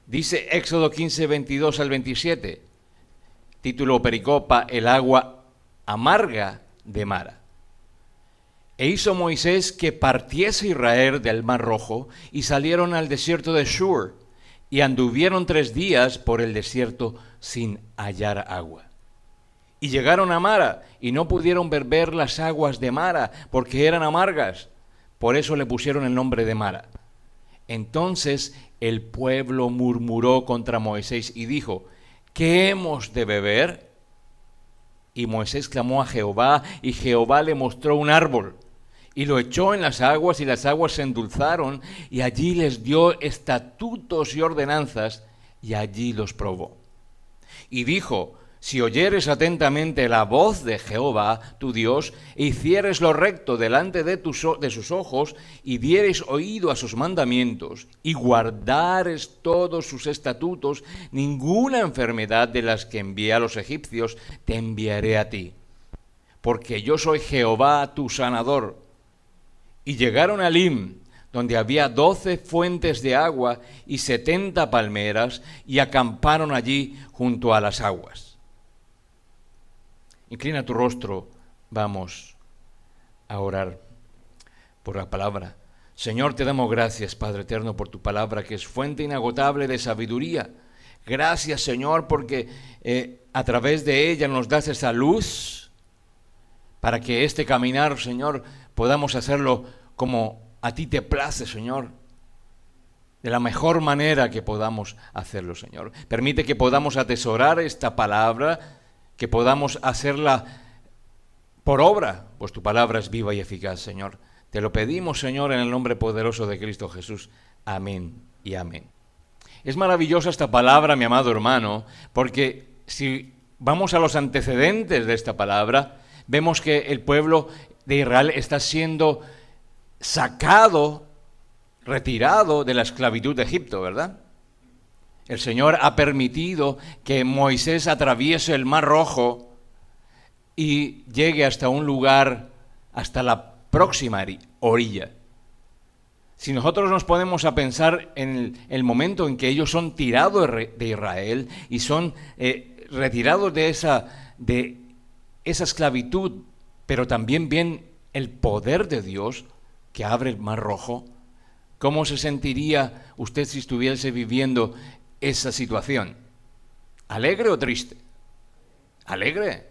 Dice Éxodo 15, 22 al 27, título pericopa, el agua amarga de Mara. E hizo Moisés que partiese Israel del Mar Rojo, y salieron al desierto de Shur, y anduvieron 3 días por el desierto sin hallar agua. Y llegaron a Mara, y no pudieron beber las aguas de Mara, porque eran amargas. Por eso le pusieron el nombre de Mara. Entonces el pueblo murmuró contra Moisés y dijo: ¿qué hemos de beber? Y Moisés clamó a Jehová, y Jehová le mostró un árbol, y lo echó en las aguas, y las aguas se endulzaron, y allí les dio estatutos y ordenanzas, y allí los probó. Y dijo: si oyeres atentamente la voz de Jehová, tu Dios, e hicieres lo recto delante de sus ojos, y dieres oído a sus mandamientos, y guardares todos sus estatutos, ninguna enfermedad de las que envié a los egipcios te enviaré a ti, porque yo soy Jehová tu sanador. Y llegaron a Elim, donde había 12 fuentes de agua y 70 palmeras, y acamparon allí junto a las aguas. Inclina tu rostro, vamos a orar por la palabra. Señor, te damos gracias, Padre eterno, por tu palabra, que es fuente inagotable de sabiduría. Gracias, Señor, porque a través de ella nos das esa luz para que este caminar, Señor, podamos hacerlo como a ti te place, Señor, de la mejor manera que podamos hacerlo, Señor. Permite que podamos atesorar esta palabra, que podamos hacerla por obra, pues tu palabra es viva y eficaz, Señor. Te lo pedimos, Señor, en el nombre poderoso de Cristo Jesús. Amén y amén. Es maravillosa esta palabra, mi amado hermano, porque si vamos a los antecedentes de esta palabra, vemos que el pueblo de Israel está siendo sacado, retirado de la esclavitud de Egipto, ¿verdad? El Señor ha permitido que Moisés atraviese el Mar Rojo y llegue hasta un lugar, hasta la próxima orilla. Si nosotros nos ponemos a pensar en el momento en que ellos son tirados de Israel y son retirados de esa esclavitud, pero también bien el poder de Dios que abre el Mar Rojo, ¿cómo se sentiría usted si estuviese viviendo esa situación? ¿Alegre o triste? Alegre.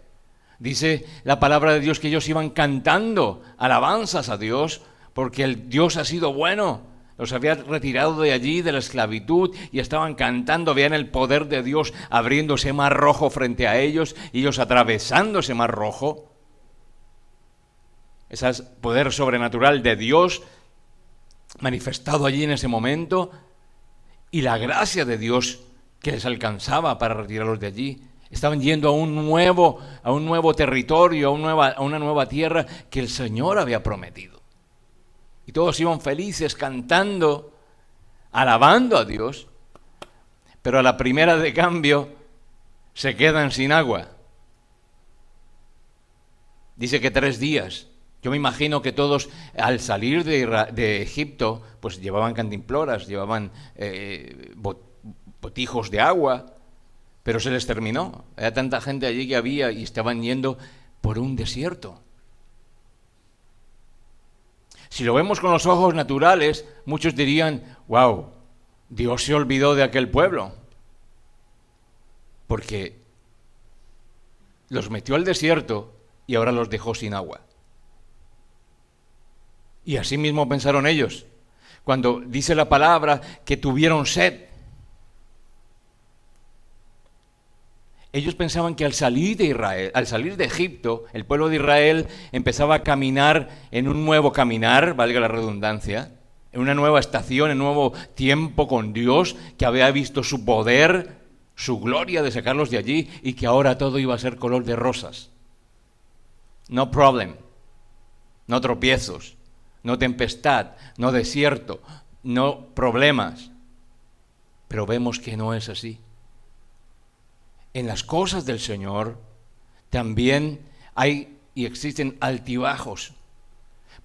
Dice la palabra de Dios que ellos iban cantando alabanzas a Dios porque el Dios ha sido bueno. Los había retirado de allí, de la esclavitud, y estaban cantando, veían el poder de Dios abriendo ese Mar Rojo frente a ellos, y ellos atravesando ese Mar Rojo. Ese poder sobrenatural de Dios manifestado allí en ese momento, y la gracia de Dios que les alcanzaba para retirarlos de allí. Estaban yendo a un nuevo territorio, a una nueva tierra que el Señor había prometido. Y todos iban felices, cantando, alabando a Dios, pero a la primera de cambio se quedan sin agua. Dice que 3 días. Yo me imagino que todos al salir de Egipto pues llevaban cantimploras, llevaban botijos de agua, pero se les terminó. Había tanta gente allí que había y estaban yendo por un desierto. Si lo vemos con los ojos naturales, muchos dirían: wow, Dios se olvidó de aquel pueblo, porque los metió al desierto y ahora los dejó sin agua. Y así mismo pensaron ellos, cuando dice la palabra que tuvieron sed. Ellos pensaban que al salir de Egipto, el pueblo de Israel empezaba a caminar en un nuevo caminar, valga la redundancia, en una nueva estación, en un nuevo tiempo con Dios, que había visto su poder, su gloria de sacarlos de allí, y que ahora todo iba a ser color de rosas. No problem, no tropiezos, no tempestad, no desierto, no problemas. Pero vemos que no es así. En las cosas del Señor también hay y existen altibajos.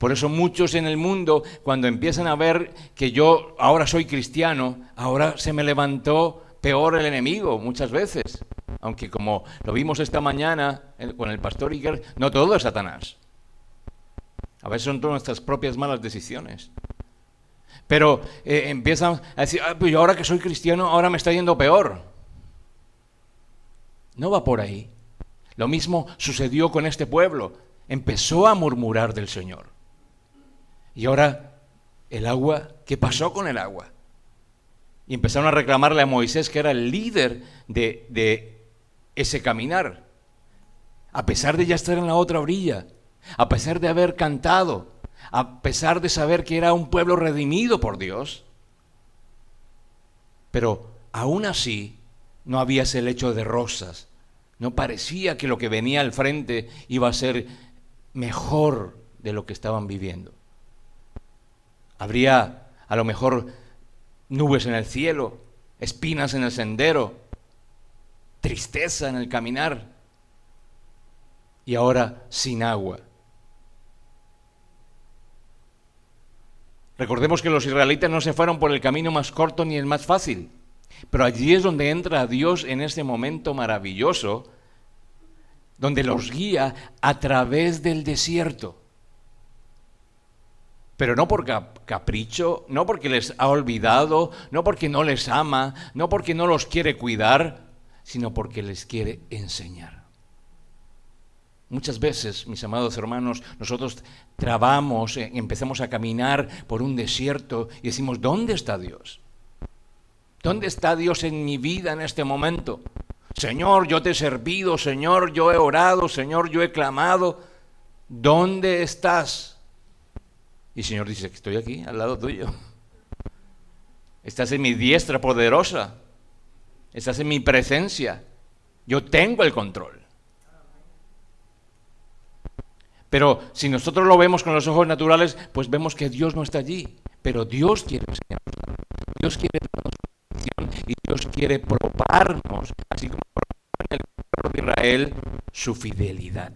Por eso muchos en el mundo, cuando empiezan a ver que yo ahora soy cristiano, ahora se me levantó peor el enemigo muchas veces. Aunque como lo vimos esta mañana con el pastor Iker, no todo es Satanás. A veces son todas nuestras propias malas decisiones. Pero empiezan a decir, pues yo ahora que soy cristiano, ahora me está yendo peor. No va por ahí. Lo mismo sucedió con este pueblo. Empezó a murmurar del Señor. Y ahora, el agua, ¿qué pasó con el agua? Y empezaron a reclamarle a Moisés, que era el líder de ese caminar. A pesar de ya estar en la otra orilla, a pesar de haber cantado, a pesar de saber que era un pueblo redimido por Dios, pero aún así no había ese lecho de rosas. No parecía que lo que venía al frente iba a ser mejor de lo que estaban viviendo. Habría a lo mejor nubes en el cielo, espinas en el sendero, tristeza en el caminar, y ahora sin agua. Recordemos que los israelitas no se fueron por el camino más corto ni el más fácil, pero allí es donde entra Dios en ese momento maravilloso, donde los guía a través del desierto. Pero no por capricho, no porque les ha olvidado, no porque no les ama, no porque no los quiere cuidar, sino porque les quiere enseñar. Muchas veces, mis amados hermanos, nosotros trabamos, empezamos a caminar por un desierto y decimos, ¿dónde está Dios? ¿Dónde está Dios en mi vida en este momento? Señor, yo te he servido, Señor, yo he orado, Señor, yo he clamado. ¿Dónde estás? Y el Señor dice, estoy aquí, al lado tuyo. Estás en mi diestra poderosa. Estás en mi presencia. Yo tengo el control. Pero si nosotros lo vemos con los ojos naturales, pues vemos que Dios no está allí. Pero Dios quiere enseñarnos. Dios quiere darnos bendición y Dios quiere probarnos, así como probó en el pueblo de Israel, su fidelidad.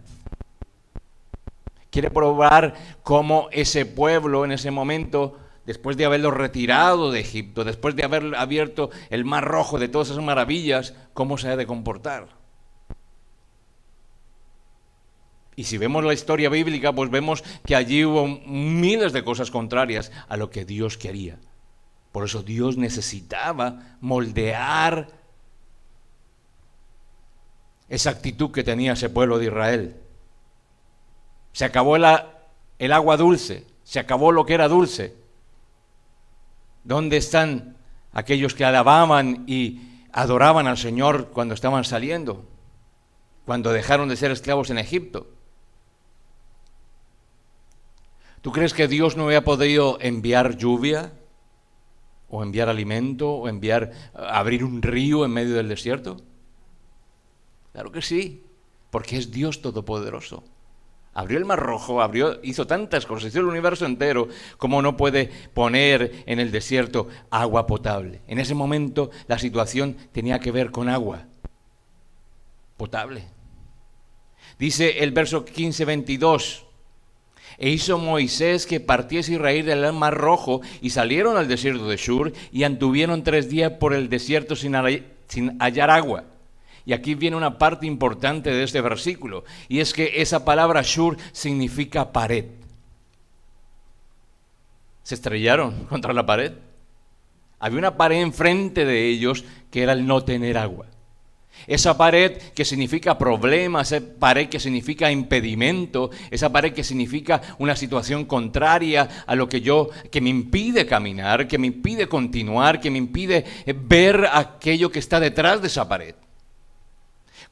Quiere probar cómo ese pueblo en ese momento, después de haberlo retirado de Egipto, después de haber abierto el Mar Rojo, de todas esas maravillas, cómo se ha de comportar. Y si vemos la historia bíblica, pues vemos que allí hubo miles de cosas contrarias a lo que Dios quería. Por eso Dios necesitaba moldear esa actitud que tenía ese pueblo de Israel. Se acabó el agua dulce, se acabó lo que era dulce. ¿Dónde están aquellos que alababan y adoraban al Señor cuando estaban saliendo? Cuando dejaron de ser esclavos en Egipto. ¿Tú crees que Dios no había podido enviar lluvia? ¿O enviar alimento? ¿O abrir un río en medio del desierto? Claro que sí, porque es Dios todopoderoso. Abrió el Mar Rojo, hizo tantas cosas, hizo el universo entero, como no puede poner en el desierto agua potable. En ese momento la situación tenía que ver con agua potable. Dice el verso 15-22, e hizo Moisés que partiese Israel del Mar Rojo, y salieron al desierto de Shur, y anduvieron 3 días por el desierto sin hallar agua. Y aquí viene una parte importante de este versículo, y es que esa palabra Shur significa pared. Se estrellaron contra la pared. Había una pared enfrente de ellos que era el no tener agua. Esa pared que significa problema, esa pared que significa impedimento, esa pared que significa una situación contraria a lo que me impide caminar, que me impide continuar, que me impide ver aquello que está detrás de esa pared.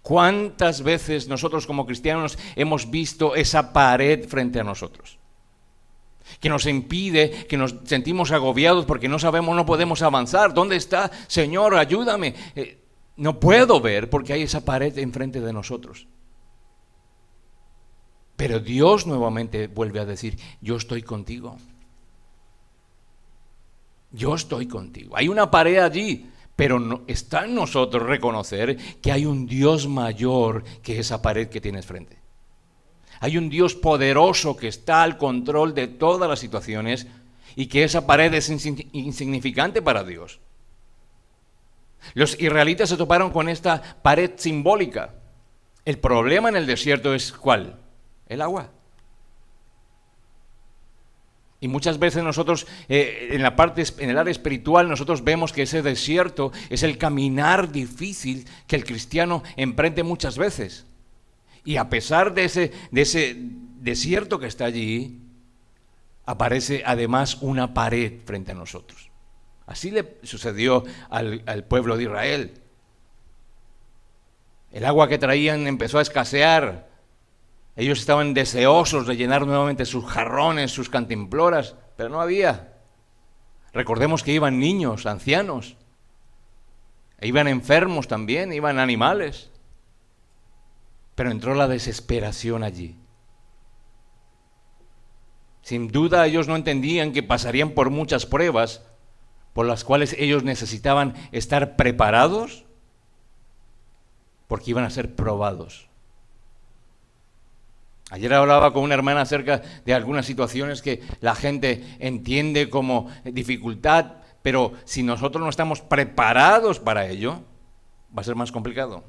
¿Cuántas veces nosotros como cristianos hemos visto esa pared frente a nosotros? Que nos impide, que nos sentimos agobiados porque no sabemos, no podemos avanzar. ¿Dónde está? Señor, ayúdame. No puedo ver porque hay esa pared enfrente de nosotros. Pero Dios nuevamente vuelve a decir, yo estoy contigo. Yo estoy contigo. Hay una pared allí, pero está en nosotros reconocer que hay un Dios mayor que esa pared que tienes frente. Hay un Dios poderoso que está al control de todas las situaciones y que esa pared es insignificante para Dios. Los israelitas se toparon con esta pared simbólica. El problema en el desierto es ¿cuál? El agua. Y muchas veces nosotros, en el área espiritual, nosotros vemos que ese desierto es el caminar difícil que el cristiano emprende muchas veces. Y a pesar de ese desierto que está allí, aparece además una pared frente a nosotros. Así le sucedió al pueblo de Israel. El agua que traían empezó a escasear. Ellos estaban deseosos de llenar nuevamente sus jarrones, sus cantimploras, pero no había. Recordemos que iban niños, ancianos, e iban enfermos también, iban animales. Pero entró la desesperación allí. Sin duda ellos no entendían que pasarían por muchas pruebas por las cuales ellos necesitaban estar preparados porque iban a ser probados. Ayer hablaba con una hermana acerca de algunas situaciones que la gente entiende como dificultad, pero si nosotros no estamos preparados para ello, va a ser más complicado.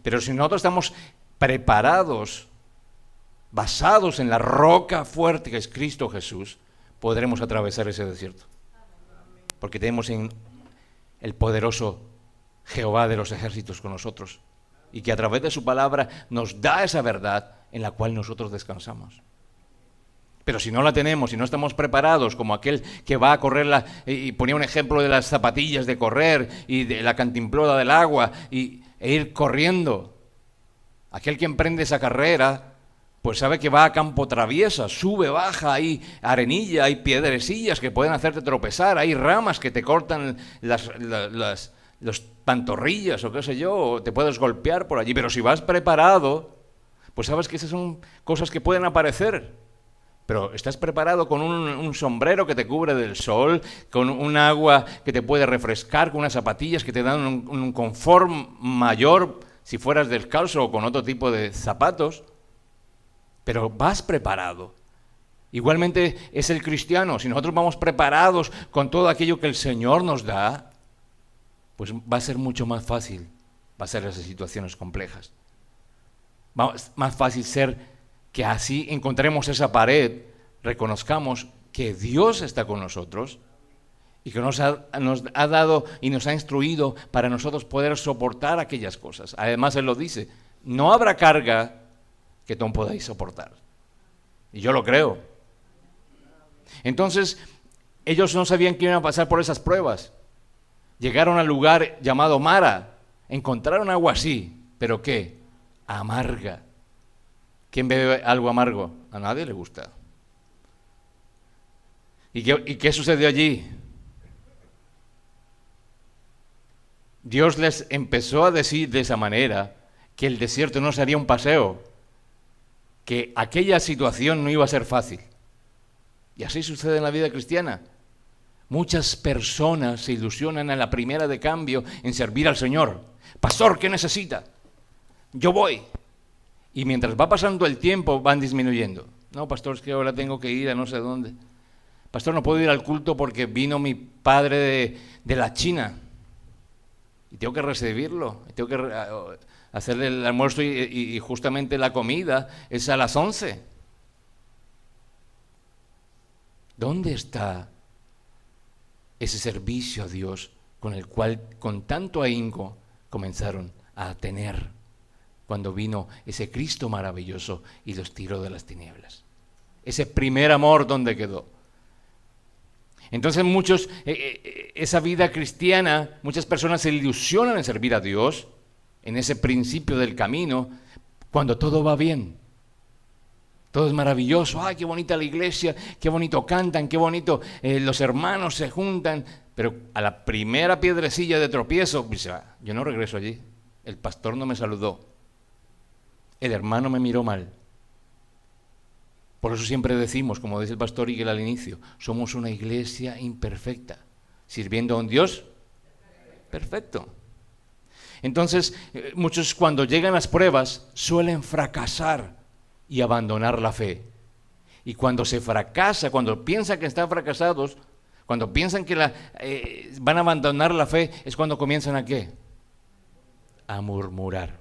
Pero si nosotros estamos preparados, basados en la roca fuerte que es Cristo Jesús, podremos atravesar ese desierto. Porque tenemos en el poderoso Jehová de los ejércitos con nosotros y que a través de su palabra nos da esa verdad en la cual nosotros descansamos. Pero si no la tenemos, si no estamos preparados, como aquel que va a correr, y ponía un ejemplo de las zapatillas de correr y de la cantimplora del agua e ir corriendo, aquel que emprende esa carrera, pues sabe que va a campo traviesa, sube, baja, hay arenilla, hay piedrecillas que pueden hacerte tropezar, hay ramas que te cortan las pantorrillas o qué sé yo, o te puedes golpear por allí, pero si vas preparado, pues sabes que esas son cosas que pueden aparecer, pero estás preparado con un sombrero que te cubre del sol, con un agua que te puede refrescar, con unas zapatillas que te dan un confort mayor si fueras descalzo o con otro tipo de zapatos, pero vas preparado. Igualmente es el cristiano, si nosotros vamos preparados con todo aquello que el Señor nos da, pues va a ser mucho más fácil pasar esas situaciones complejas. Más fácil ser que así encontremos esa pared, reconozcamos que Dios está con nosotros y que nos ha dado y nos ha instruido para nosotros poder soportar aquellas cosas. Además, Él lo dice, no habrá carga que no podáis soportar. Y yo lo creo. Entonces, ellos no sabían que iban a pasar por esas pruebas. Llegaron al lugar llamado Mara, encontraron agua así, pero ¿qué? Amarga. ¿Quién bebe algo amargo? A nadie le gusta. ¿Y qué sucedió allí? Dios les empezó a decir de esa manera que el desierto no sería un paseo, que aquella situación no iba a ser fácil. Y así sucede en la vida cristiana. Muchas personas se ilusionan a la primera de cambio en servir al Señor. Pastor, ¿qué necesita? Yo voy. Y mientras va pasando el tiempo van disminuyendo. No, pastor, es que ahora tengo que ir a no sé dónde. Pastor, no puedo ir al culto porque vino mi padre de la China. Y tengo que recibirlo. Tengo que hacerle el almuerzo y justamente la comida es a las 11. ¿Dónde está ese servicio a Dios con el cual con tanto ahínco comenzaron a tener cuando vino ese Cristo maravilloso y los tiró de las tinieblas? Ese primer amor, ¿dónde quedó? Entonces esa vida cristiana, muchas personas se ilusionan en servir a Dios en ese principio del camino cuando todo va bien. Todo es maravilloso. ¡Ay, qué bonita la iglesia! ¡Qué bonito cantan! ¡Qué bonito! Los hermanos se juntan. Pero a la primera piedrecilla de tropiezo, dice, yo no regreso allí. El pastor no me saludó. El hermano me miró mal. Por eso siempre decimos, como dice el pastor Miguel al inicio, somos una iglesia imperfecta, sirviendo a un Dios perfecto. Entonces, muchos cuando llegan las pruebas suelen fracasar y abandonar la fe. Y cuando se fracasa, cuando piensan que están fracasados, cuando piensan que van a abandonar la fe, es cuando comienzan ¿a qué? A murmurar.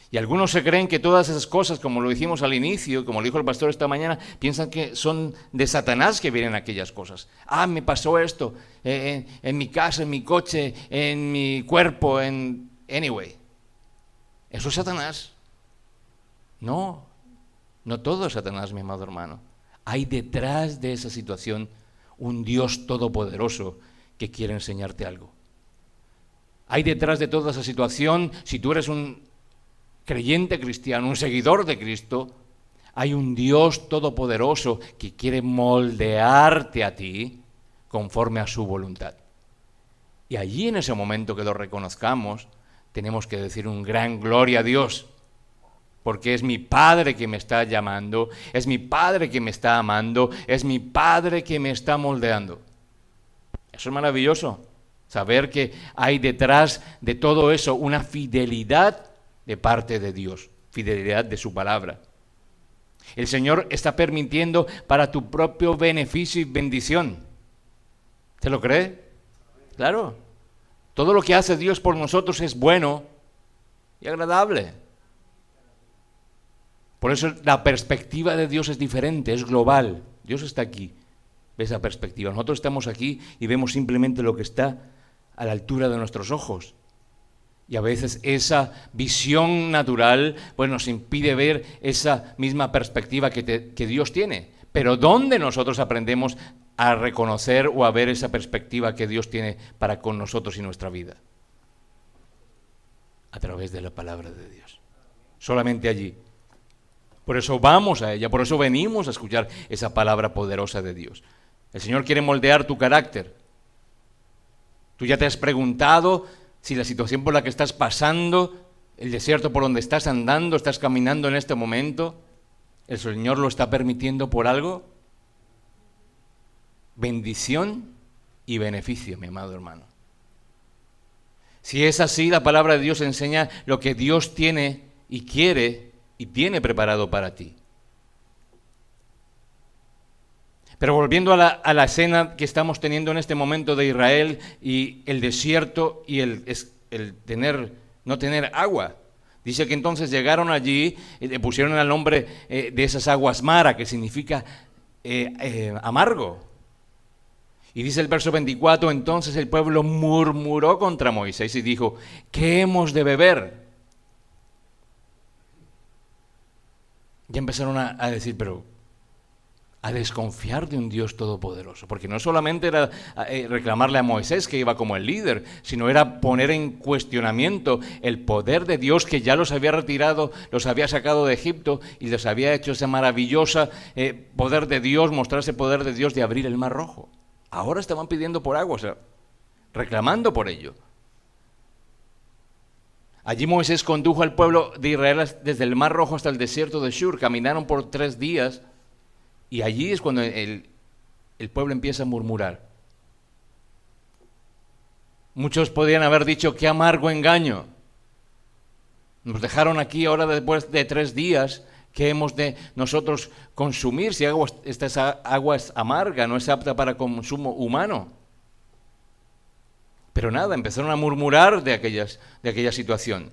Y algunos se creen que todas esas cosas, como lo dijimos al inicio, como lo dijo el pastor esta mañana, piensan que son de Satanás que vienen aquellas cosas. Me pasó esto en mi casa, en mi coche, en mi cuerpo, anyway. ¿Eso es Satanás? No todo es Satanás, mi amado hermano. Hay detrás de esa situación un Dios todopoderoso que quiere enseñarte algo. Hay detrás de toda esa situación, si tú eres un creyente cristiano, un seguidor de Cristo, hay un Dios todopoderoso que quiere moldearte a ti conforme a su voluntad. Y allí en ese momento que lo reconozcamos, tenemos que decir un gran gloria a Dios, porque es mi Padre que me está llamando, es mi Padre que me está amando, es mi Padre que me está moldeando. Eso es maravilloso, saber que hay detrás de todo eso una fidelidad de parte de Dios, fidelidad de su palabra. El Señor está permitiendo para tu propio beneficio y bendición. ¿Se lo cree? Claro. Todo lo que hace Dios por nosotros es bueno y agradable. Por eso la perspectiva de Dios es diferente, es global. Dios está aquí, ve esa perspectiva. Nosotros estamos aquí y vemos simplemente lo que está a la altura de nuestros ojos. Y a veces esa visión natural pues nos impide ver esa misma perspectiva que Dios tiene. Pero ¿dónde nosotros aprendemos a reconocer o a ver esa perspectiva que Dios tiene para con nosotros y nuestra vida? A través de la palabra de Dios. Solamente allí. Por eso vamos a ella, por eso venimos a escuchar esa palabra poderosa de Dios. El Señor quiere moldear tu carácter. Tú ya te has preguntado si la situación por la que estás pasando, el desierto por donde estás andando, estás caminando en este momento, ¿el Señor lo está permitiendo por algo? Bendición y beneficio, mi amado hermano. Si es así, la palabra de Dios enseña lo que Dios tiene y quiere y tiene preparado para ti. Pero volviendo a la escena que estamos teniendo en este momento de Israel y el desierto y el no tener agua. Dice que entonces llegaron allí y le pusieron el nombre de esas aguas Mara, que significa amargo. Y dice el verso 24, entonces el pueblo murmuró contra Moisés y dijo, ¿qué hemos de beber? Ya empezaron a decir, pero a desconfiar de un Dios todopoderoso, porque no solamente era reclamarle a Moisés que iba como el líder, sino era poner en cuestionamiento el poder de Dios que ya los había retirado, los había sacado de Egipto y les había hecho ese maravilloso poder de Dios, mostrarse poder de Dios de abrir el Mar Rojo. Ahora estaban pidiendo por agua, o sea, reclamando por ello. Allí Moisés condujo al pueblo de Israel desde el Mar Rojo hasta el desierto de Shur, caminaron por 3 días. Y allí es cuando el pueblo empieza a murmurar. Muchos podrían haber dicho, qué amargo engaño. Nos dejaron aquí ahora después de 3 días, ¿qué hemos de nosotros consumir? Si esta agua es amarga, no es apta para consumo humano. Pero nada, empezaron a murmurar de aquella situación.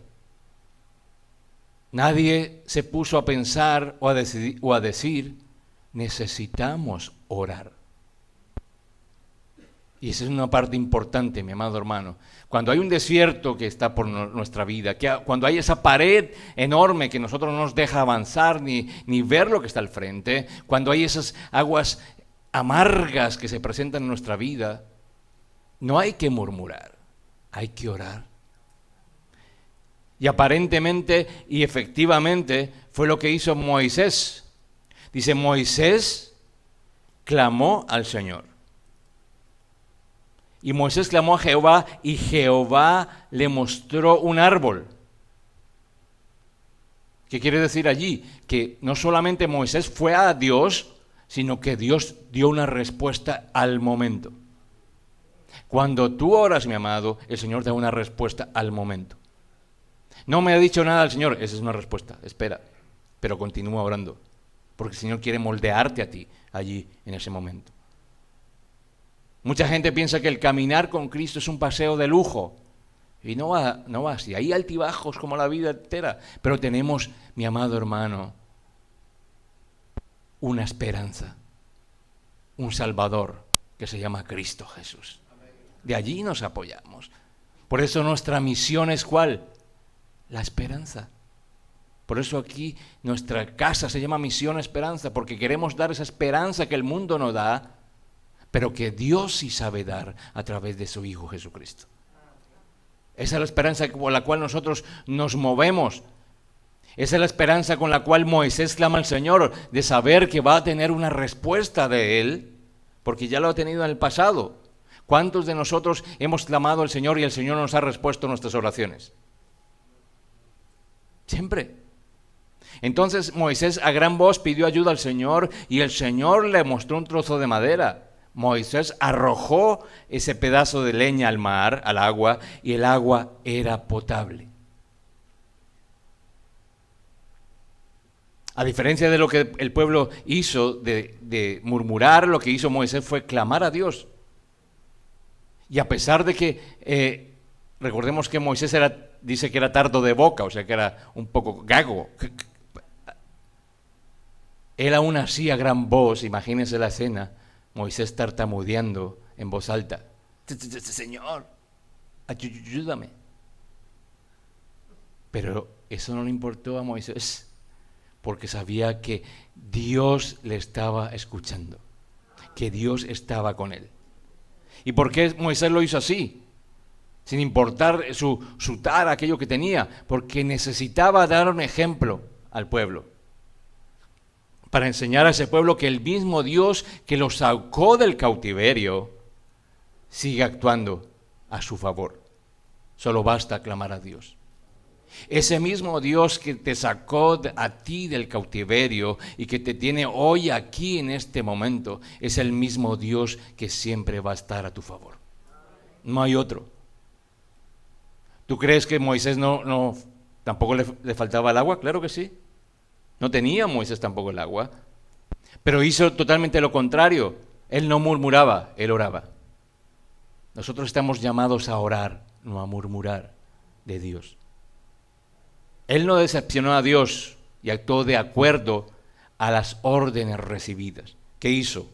Nadie se puso a pensar o a decir, necesitamos orar. Y esa es una parte importante, mi amado hermano. Cuando hay un desierto que está por nuestra vida, cuando hay esa pared enorme que nosotros no nos deja avanzar ni ver lo que está al frente, cuando hay esas aguas amargas que se presentan en nuestra vida, no hay que murmurar, hay que orar. Y aparentemente y efectivamente fue lo que hizo Moisés. Dice, Moisés clamó al Señor. Y Moisés clamó a Jehová y Jehová le mostró un árbol. ¿Qué quiere decir allí? Que no solamente Moisés fue a Dios, sino que Dios dio una respuesta al momento. Cuando tú oras, mi amado, el Señor da una respuesta al momento. No me ha dicho nada el Señor, esa es una respuesta, espera. pero continúa orando, porque el Señor quiere moldearte a ti allí en ese momento. Mucha gente piensa que el caminar con Cristo es un paseo de lujo, y no va así. Hay altibajos como la vida entera, pero tenemos, mi amado hermano, una esperanza, un Salvador que se llama Cristo Jesús. De allí nos apoyamos. Por eso nuestra misión es ¿cuál? La esperanza. Por eso aquí nuestra casa se llama Misión Esperanza, porque queremos dar esa esperanza que el mundo no da, pero que Dios sí sabe dar a través de su Hijo Jesucristo. Esa es la esperanza con la cual nosotros nos movemos. Esa es la esperanza con la cual Moisés clama al Señor, de saber que va a tener una respuesta de Él, porque ya lo ha tenido en el pasado. ¿Cuántos de nosotros hemos clamado al Señor y el Señor nos ha respuesto nuestras oraciones? Siempre. Entonces Moisés a gran voz pidió ayuda al Señor y el Señor le mostró un trozo de madera. Moisés arrojó ese pedazo de leña al mar, al agua, y el agua era potable. A diferencia de lo que el pueblo hizo de murmurar, lo que hizo Moisés fue clamar a Dios. Y a pesar de que, recordemos que Moisés dice que era tardo de boca, o sea que era un poco gago. Él aún así a gran voz, imagínense la escena, Moisés tartamudeando en voz alta. Señor, ayúdame. Pero eso no le importó a Moisés, porque sabía que Dios le estaba escuchando, que Dios estaba con él. ¿Y por qué Moisés lo hizo así? Sin importar su tara, aquello que tenía, porque necesitaba dar un ejemplo al pueblo, para enseñar a ese pueblo que el mismo Dios que los sacó del cautiverio sigue actuando a su favor. Solo basta clamar a Dios. Ese mismo Dios que te sacó a ti del cautiverio y que te tiene hoy aquí en este momento, es el mismo Dios que siempre va a estar a tu favor. No hay otro. ¿Tú crees que Moisés tampoco le faltaba el agua? Claro que sí. No tenía Moisés tampoco el agua, pero hizo totalmente lo contrario. Él no murmuraba, él oraba. Nosotros estamos llamados a orar, no a murmurar de Dios. Él no decepcionó a Dios y actuó de acuerdo a las órdenes recibidas. ¿Qué hizo?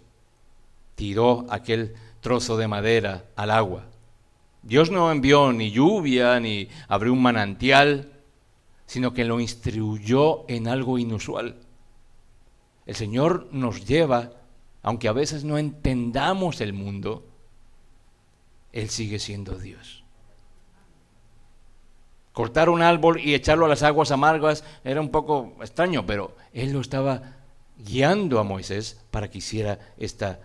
Tiró aquel trozo de madera al agua. Dios no envió ni lluvia ni abrió un manantial, sino que lo instruyó en algo inusual. El Señor nos lleva, aunque a veces no entendamos el mundo, Él sigue siendo Dios. Cortar un árbol y echarlo a las aguas amargas era un poco extraño, pero Él lo estaba guiando a Moisés para que hiciera esta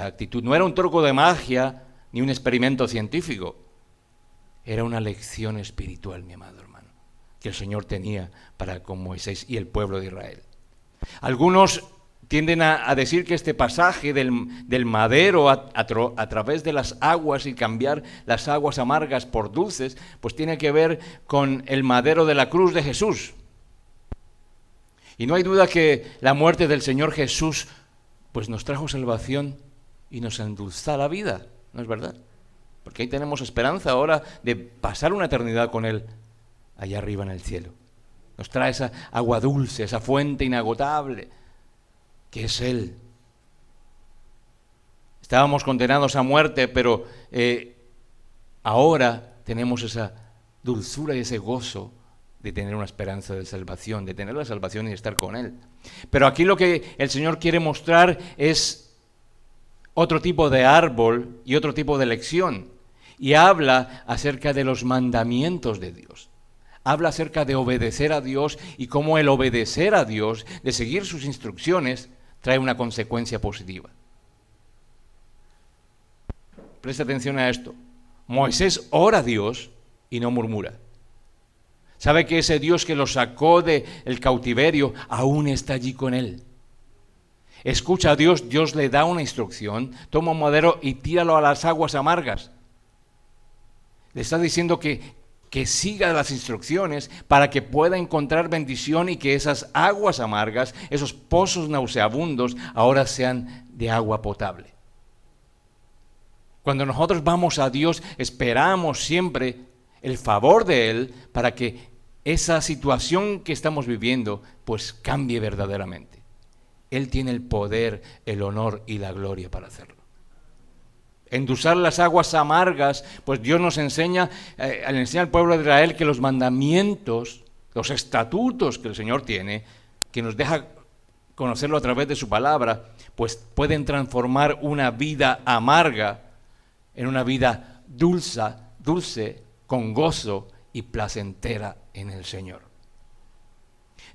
actitud. No era un truco de magia ni un experimento científico. Era una lección espiritual, mi amado hermano, que el Señor tenía para con Moisés y el pueblo de Israel. Algunos tienden a decir que este pasaje del madero a través de las aguas y cambiar las aguas amargas por dulces, pues tiene que ver con el madero de la cruz de Jesús. Y no hay duda que la muerte del Señor Jesús pues nos trajo salvación y nos endulza la vida, ¿no es verdad? Porque ahí tenemos esperanza ahora de pasar una eternidad con Él allá arriba en el cielo. Nos trae esa agua dulce, esa fuente inagotable, que es Él. Estábamos condenados a muerte, pero ahora tenemos esa dulzura y ese gozo de tener una esperanza de salvación, de tener la salvación y estar con Él. Pero aquí lo que el Señor quiere mostrar es otro tipo de árbol y otro tipo de lección. Y habla acerca de los mandamientos de Dios. Habla acerca de obedecer a Dios y cómo el obedecer a Dios, de seguir sus instrucciones, trae una consecuencia positiva. Presta atención a esto. Moisés ora a Dios y no murmura. Sabe que ese Dios que lo sacó del cautiverio aún está allí con él. Escucha a Dios, Dios le da una instrucción, toma un madero y tíralo a las aguas amargas. Le está diciendo que que siga las instrucciones para que pueda encontrar bendición y que esas aguas amargas, esos pozos nauseabundos, ahora sean de agua potable. Cuando nosotros vamos a Dios, esperamos siempre el favor de Él para que esa situación que estamos viviendo pues cambie verdaderamente. Él tiene el poder, el honor y la gloria para hacerlo. Endulzar las aguas amargas, pues Dios nos enseña, le enseña al pueblo de Israel que los mandamientos, los estatutos que el Señor tiene, que nos deja conocerlo a través de su palabra, pues pueden transformar una vida amarga en una vida dulce, con gozo y placentera en el Señor.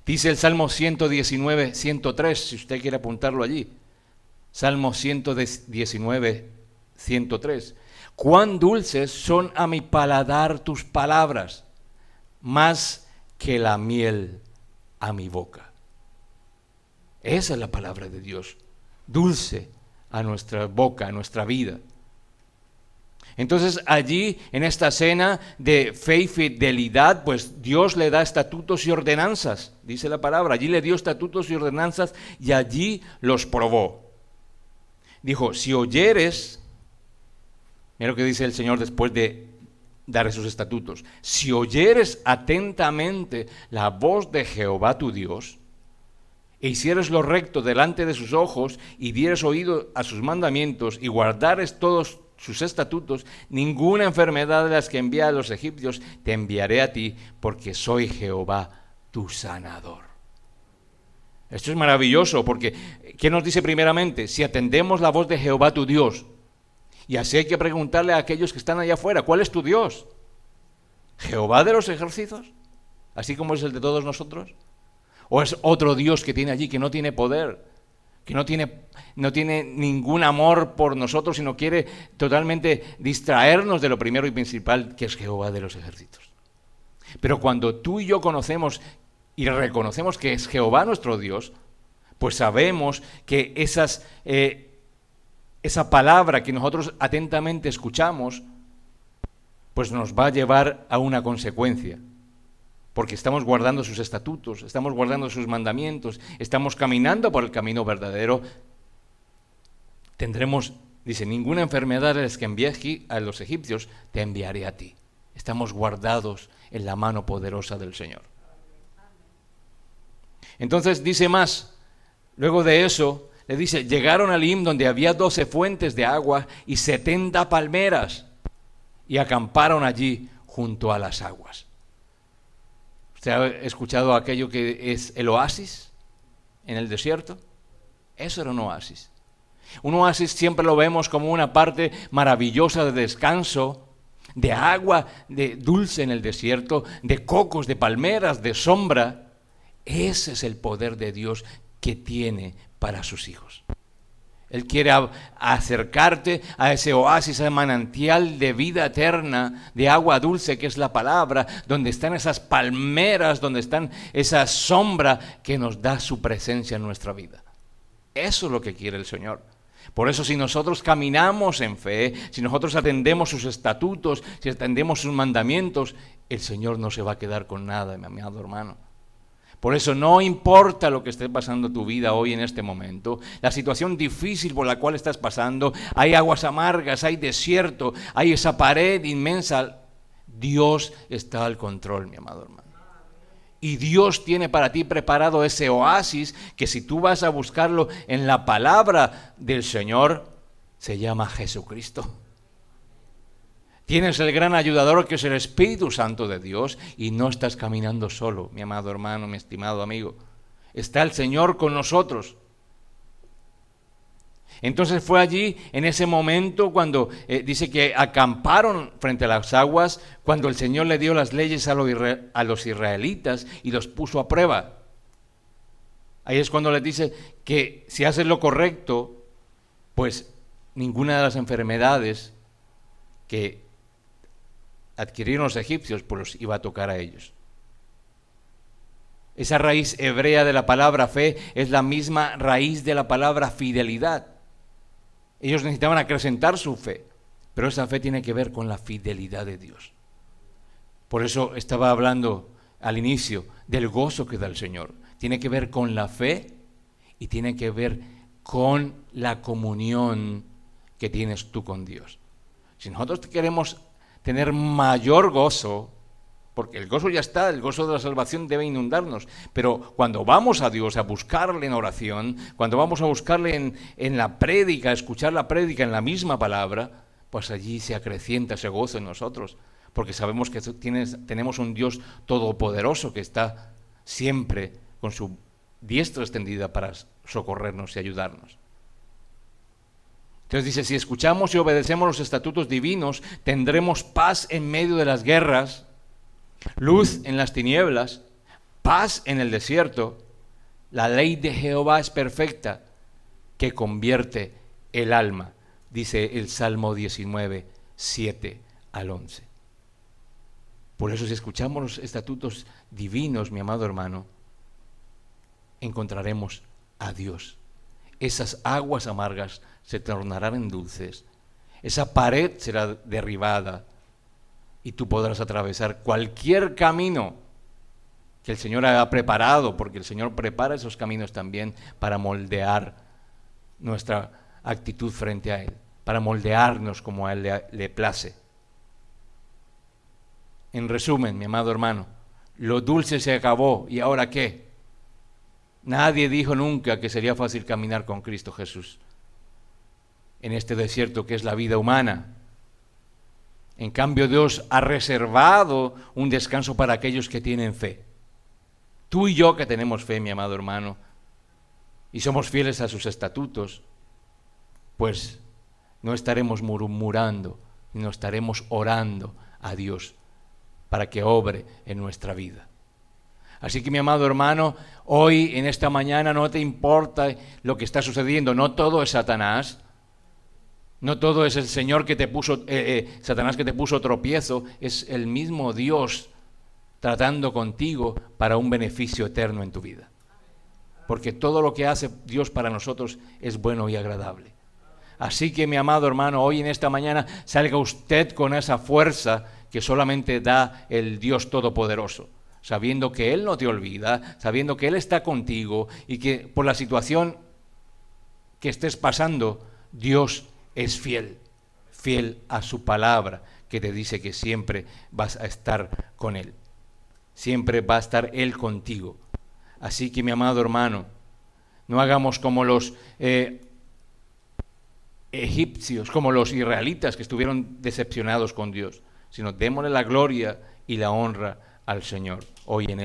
Dice el Salmo 119, 103, si usted quiere apuntarlo allí. Salmo 119, 103. Cuán dulces son a mi paladar tus palabras, más que la miel a mi boca. Esa es la palabra de Dios, dulce a nuestra boca, a nuestra vida. Entonces allí, en esta cena de fe y fidelidad, pues Dios le da estatutos y ordenanzas, dice la palabra. Allí le dio estatutos y ordenanzas y allí los probó. Dijo, si oyeres, mira lo que dice el Señor después de dar esos estatutos. Si oyeres atentamente la voz de Jehová tu Dios, e hicieres lo recto delante de sus ojos, y dieres oído a sus mandamientos, y guardares todos sus estatutos, ninguna enfermedad de las que envía a los egipcios te enviaré a ti, porque soy Jehová tu sanador. Esto es maravilloso, porque ¿qué nos dice primeramente? Si atendemos la voz de Jehová tu Dios, y así hay que preguntarle a aquellos que están allá afuera, ¿cuál es tu Dios? ¿Jehová de los ejércitos? ¿Así como es el de todos nosotros? ¿O es otro Dios que tiene allí, que no tiene poder, que no tiene ningún amor por nosotros, sino quiere totalmente distraernos de lo primero y principal, que es Jehová de los ejércitos? Pero cuando tú y yo conocemos y reconocemos que es Jehová nuestro Dios, pues sabemos que esa palabra que nosotros atentamente escuchamos, pues nos va a llevar a una consecuencia. Porque estamos guardando sus estatutos, estamos guardando sus mandamientos, estamos caminando por el camino verdadero. Tendremos, dice, ninguna enfermedad de las que envié a los egipcios te enviaré a ti. Estamos guardados en la mano poderosa del Señor. Entonces dice más, luego de eso, le dice, llegaron a Elim, donde había 12 fuentes de agua y 70 palmeras, y acamparon allí junto a las aguas. ¿Usted ha escuchado aquello que es el oasis en el desierto? Eso era un oasis. Un oasis siempre lo vemos como una parte maravillosa de descanso, de agua de dulce en el desierto, de cocos, de palmeras, de sombra. Ese es el poder de Dios que tiene para sus hijos. Él quiere acercarte a ese oasis, a ese manantial de vida eterna, de agua dulce que es la palabra, donde están esas palmeras, donde están esa sombra que nos da su presencia en nuestra vida. Eso es lo que quiere el Señor. Por eso si nosotros caminamos en fe, si nosotros atendemos sus estatutos, si atendemos sus mandamientos, el Señor no se va a quedar con nada, mi amado hermano. Por eso no importa lo que esté pasando tu vida hoy en este momento, la situación difícil por la cual estás pasando, hay aguas amargas, hay desierto, hay esa pared inmensa, Dios está al control, mi amado hermano. Y Dios tiene para ti preparado ese oasis que si tú vas a buscarlo en la palabra del Señor, se llama Jesucristo. Tienes el gran ayudador que es el Espíritu Santo de Dios y no estás caminando solo, mi amado hermano, mi estimado amigo. Está el Señor con nosotros. Entonces fue allí, en ese momento, cuando dice que acamparon frente a las aguas, cuando el Señor le dio las leyes a los israelitas y los puso a prueba. Ahí es cuando les dice que si haces lo correcto, pues ninguna de las enfermedades que adquirieron los egipcios, pues los iba a tocar a ellos. Esa raíz hebrea de la palabra fe es la misma raíz de la palabra fidelidad. Ellos necesitaban acrecentar su fe, pero esa fe tiene que ver con la fidelidad de Dios. Por eso estaba hablando al inicio del gozo que da el Señor. Tiene que ver con la fe y tiene que ver con la comunión que tienes tú con Dios. Si nosotros queremos tener mayor gozo, porque el gozo ya está, el gozo de la salvación debe inundarnos, pero cuando vamos a Dios a buscarle en oración, cuando vamos a buscarle en la prédica, a escuchar la prédica en la misma palabra, pues allí se acrecienta ese gozo en nosotros, porque sabemos que tenemos un Dios todopoderoso que está siempre con su diestra extendida para socorrernos y ayudarnos. Entonces dice, si escuchamos y obedecemos los estatutos divinos, tendremos paz en medio de las guerras, luz en las tinieblas, paz en el desierto. La ley de Jehová es perfecta, que convierte el alma, dice el Salmo 19, 7 al 11. Por eso si escuchamos los estatutos divinos, mi amado hermano, encontraremos a Dios. Esas aguas amargas se tornarán en dulces, esa pared será derribada y tú podrás atravesar cualquier camino que el Señor ha preparado, porque el Señor prepara esos caminos también para moldear nuestra actitud frente a Él, para moldearnos como a Él le place. En resumen, mi amado hermano, lo dulce se acabó, ¿y ahora qué? Nadie dijo nunca que sería fácil caminar con Cristo Jesús en este desierto que es la vida humana. En cambio, Dios ha reservado un descanso para aquellos que tienen fe. Tú y yo que tenemos fe, mi amado hermano, y somos fieles a sus estatutos, pues no estaremos murmurando, sino estaremos orando a Dios para que obre en nuestra vida. Así que mi amado hermano, hoy en esta mañana no te importa lo que está sucediendo, no todo es Satanás, no todo es el Señor que te puso, Satanás que te puso tropiezo, es el mismo Dios tratando contigo para un beneficio eterno en tu vida. Porque todo lo que hace Dios para nosotros es bueno y agradable. Así que mi amado hermano, hoy en esta mañana salga usted con esa fuerza que solamente da el Dios Todopoderoso, sabiendo que Él no te olvida, sabiendo que Él está contigo y que por la situación que estés pasando, Dios es fiel, fiel a su palabra, que te dice que siempre vas a estar con Él, siempre va a estar Él contigo. Así que mi amado hermano, no hagamos como los egipcios, como los israelitas que estuvieron decepcionados con Dios, sino démosle la gloria y la honra al Señor hoy en